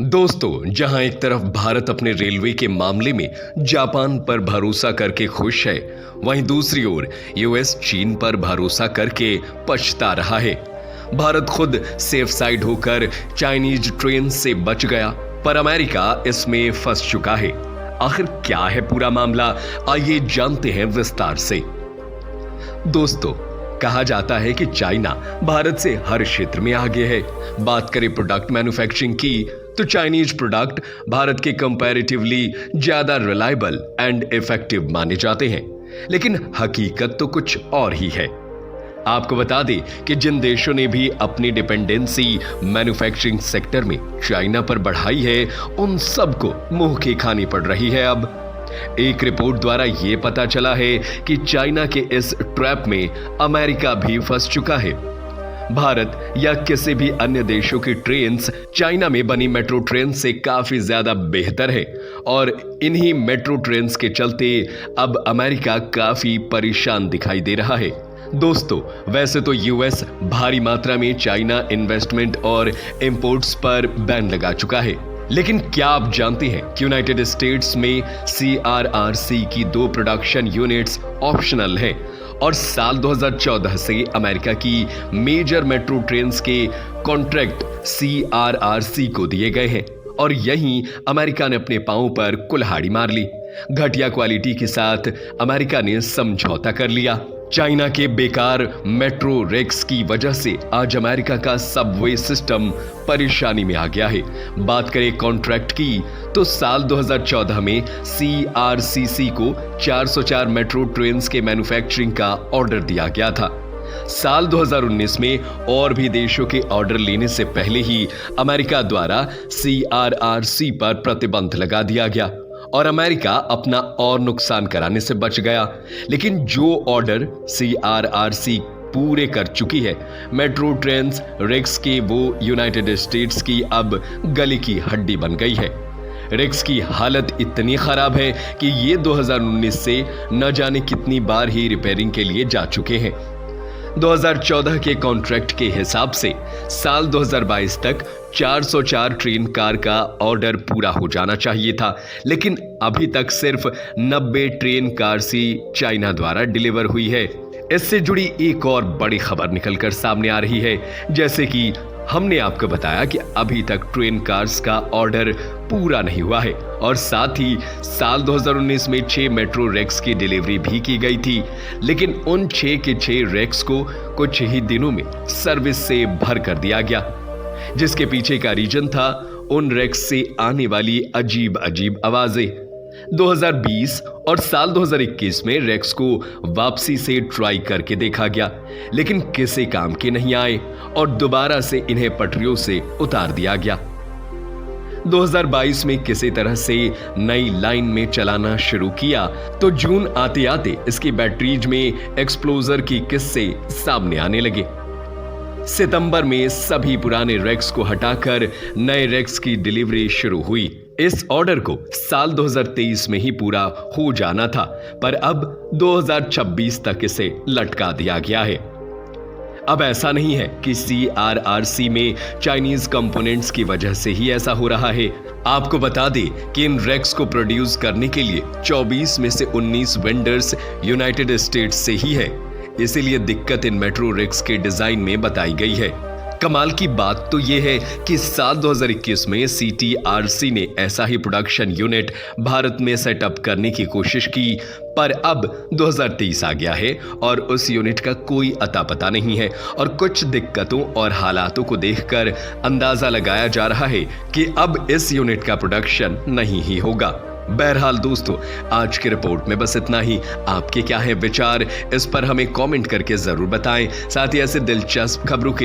दोस्तों, जहां एक तरफ भारत अपने रेलवे के मामले में जापान पर भरोसा करके खुश है, वहीं दूसरी ओर यूएस चीन पर भरोसा करके पछता रहा है। भारत खुद सेफ साइड होकर चाइनीज ट्रेन से बच गया, पर अमेरिका इसमें फंस चुका है। आखिर क्या है पूरा मामला, आइए जानते हैं विस्तार से। दोस्तों, कहा जाता है कि चाइना भारत से हर क्षेत्र में आगे है। बात करें प्रोडक्ट मैन्युफैक्चरिंग की, तो चाइनीज प्रोडक्ट भारत के कंपैरेटिवली ज्यादा रिलायबल एंड इफेक्टिव माने जाते हैं, लेकिन हकीकत तो कुछ और ही है। आपको बता दें कि जिन देशों ने भी अपनी डिपेंडेंसी मैन्युफैक्चरिंग सेक्टर में चाइना पर बढ़ाई है, उन सबको मुंह की खानी पड़ रही है। अब एक रिपोर्ट द्वारा यह पता चला है कि चाइना के इस ट्रैप में अमेरिका भी फंस चुका है। भारत या किसी भी अन्य देशों की ट्रेन्स चाइना में बनी मेट्रो ट्रेन से काफी ज्यादा बेहतर है, और इन्हीं मेट्रो ट्रेन्स के चलते अब अमेरिका काफी परेशान दिखाई दे रहा है। दोस्तों, वैसे तो यूएस भारी मात्रा में चाइना इन्वेस्टमेंट और इंपोर्ट्स पर बैन लगा चुका है, लेकिन क्या आप जानते हैं कि यूनाइटेड स्टेट्स में CRRC की 2 प्रोडक्शन यूनिट्स ऑप्शनल हैं, और साल 2014 से अमेरिका की मेजर मेट्रो ट्रेन्स के कॉन्ट्रैक्ट CRRC को दिए गए हैं, और यहीं अमेरिका ने अपने पांव पर कुल्हाड़ी मार ली। घटिया क्वालिटी के साथ अमेरिका ने समझौता कर लिया। चाइना के बेकार मेट्रो रेक्स की वजह से आज अमेरिका का सबवे सिस्टम परेशानी में आ गया है। बात करें कॉन्ट्रैक्ट की, तो साल 2014 में CRCC को 404 मेट्रो ट्रेन्स के मैन्युफैक्चरिंग का ऑर्डर दिया गया था। साल 2019 में और भी देशों के ऑर्डर लेने से पहले ही अमेरिका द्वारा CRRC पर प्रतिबंध लगा दिया गया, और अमेरिका अपना और नुकसान कराने से बच गया। लेकिन जो ऑर्डर CRRC पूरे कर चुकी है मेट्रो ट्रेन्स रेक्स के, वो यूनाइटेड स्टेट्स की अब गले की हड्डी बन गई है। रेक्स की हालत इतनी खराब है कि ये 2019 से न जाने कितनी बार ही रिपेयरिंग के लिए जा चुके हैं। 2014 के कॉन्ट्रैक्ट के हिसाब से साल 2022 तक 404 ट्रेन कार का ऑर्डर पूरा हो जाना चाहिए था, लेकिन अभी तक सिर्फ 90 ट्रेन कार सी चाइना द्वारा डिलीवर हुई है। इससे जुड़ी एक और बड़ी खबर निकलकर सामने आ रही है, जैसे कि हमने आपको बताया कि अभी तक ट्रेन कार्स का ऑर्डर पूरा नहीं हुआ है, और साथ ही साल 2019 में 6 मेट्रो रेक्स की डिलीवरी भी की गई थी, लेकिन उन 6 के 6 रेक्स को कुछ ही दिनों में सर्विस से भर कर दिया गया। जिसके पीछे का रीजन था उन रेक्स से आने वाली अजीब अजीब आवाजें। 2020 और साल 2021 में रेक्स को वापसी से ट्राई करके देखा गया, लेकिन किसी काम के नहीं आए, और दोबारा से इन्हें पटरियों से उतार दिया गया। 2022 में किसी तरह से नई लाइन में चलाना शुरू किया, तो जून आते आते इसकी बैटरीज में एक्सप्लोजर की किस्से सामने आने लगे। सितंबर में सभी पुराने रेक्स को हटाकर नए रेक्स की डिलीवरी शुरू हुई। इस ऑर्डर को साल 2023 में ही पूरा हो जाना था, पर अब 2026 तक इसे लटका दिया गया है। अब ऐसा नहीं है कि CRRC में चाइनीज कंपोनेंट्स की वजह से ही ऐसा हो रहा है। आपको बता दें कि इन रेक्स को प्रोड्यूस करने के लिए 24 में से 19 वेंडर्स यूनाइटेड स्टेट्स से ही है, इसीलिए दिक्कत इन मेट्रो रेक्स के डिजाइन में बताई गई है। कमाल की बात तो यह है कि साल 2021 में CTRC ने ऐसा ही प्रोडक्शन यूनिट भारत में सेटअप करने की कोशिश की, पर अब 2023 आ गया है और उस यूनिट का कोई अता पता नहीं है, और कुछ दिक्कतों और हालातों को देखकर अंदाजा लगाया जा रहा है कि अब इस यूनिट का प्रोडक्शन नहीं ही होगा। बहरहाल दोस्तों, आज की रिपोर्ट में बस इतना ही। आपके क्या है विचार, इस पर हमें कमेंट करके जरूर बताएं। साथ ही ऐसे दिलचस्प खबरों के